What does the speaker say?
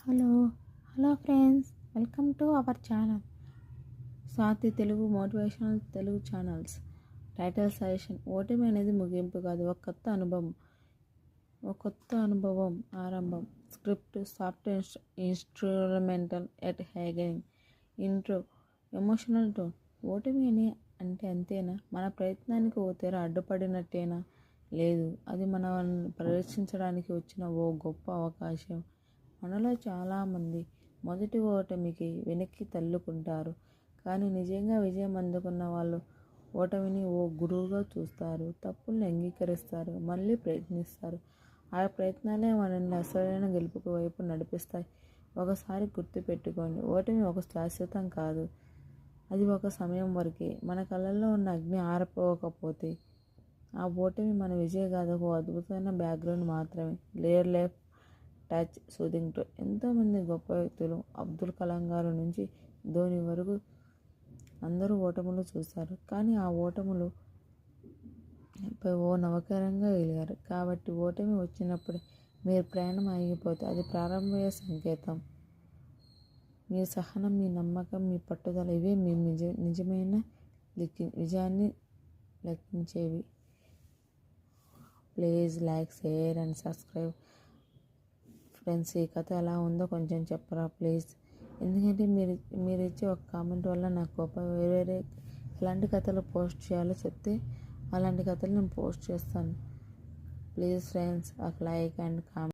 Hello hello friends, welcome to our channel Swathi Telugu motivational Telugu channels. Title suggestion: ఓటమి అనేది ముగింపు కాదు, ఒక కొత్త అనుభవం ఆరంభం. Script: soft instrumental at hugging. Intro: emotional tone. ఓటమి అంటే అంతేనా? మన ప్రయత్నానికి ఓ తెర అడ్డుపడినట్టేనా? లేదు, అది మనల్ని ప్రదర్శించడానికి వచ్చిన ఓ గొప్ప అవకాశం. మనలో చాలామంది మొదటి ఓటమికి వెనక్కి తల్లుకుంటారు, కానీ నిజంగా విజయం అందుకున్న వాళ్ళు ఓటమిని ఓ గురువుగా చూస్తారు. తప్పుల్ని అంగీకరిస్తారు, మళ్ళీ ప్రయత్నిస్తారు. ఆ ప్రయత్నాలే మనల్ని అసలైన గెలుపుకు వైపు నడిపిస్తాయి. ఒకసారి గుర్తుపెట్టుకోండి, ఓటమి ఒక శాశ్వతం కాదు, అది ఒక సమయం వరకే. మన కళ్ళల్లో ఉన్న అగ్ని ఆరిపోకపోతే ఆ ఓటమి మన విజయగాథకు అద్భుతమైన బ్యాక్గ్రౌండ్ మాత్రమే. లేయర్ లైఫ్ టచ్ సూదింగ్ టో. ఎంతోమంది గొప్ప వ్యక్తులు, అబ్దుల్ కలాం గారి నుంచి ధోని వరకు అందరూ ఓటములు చూశారు, కానీ ఆ ఓటములు ఓ నవకరంగా వెలిగారు. కాబట్టి ఓటమి వచ్చినప్పుడు మీరు ప్రయాణం ఆగిపోతే అది ప్రారంభమయ్యే సంకేతం. మీ సహనం, మీ నమ్మకం, మీ పట్టుదల, ఇవే మీ నిజమైన విజయాన్ని లెక్కించేవి. Please like, share and subscribe. Friends, ఈ కథ ఎలా ఉందో కొంచెం చెప్పరా ప్లీజ్. ఎందుకంటే మీరు ఇచ్చే ఒక కామెంట్ వల్ల నాకు వేరే ఎలాంటి కథలు పోస్ట్ చేయాలో చెప్తే అలాంటి కథలు నేను పోస్ట్ చేస్తాను. ప్లీజ్ ఫ్రెండ్స్, ఒక లైక్ అండ్ కామెంట్.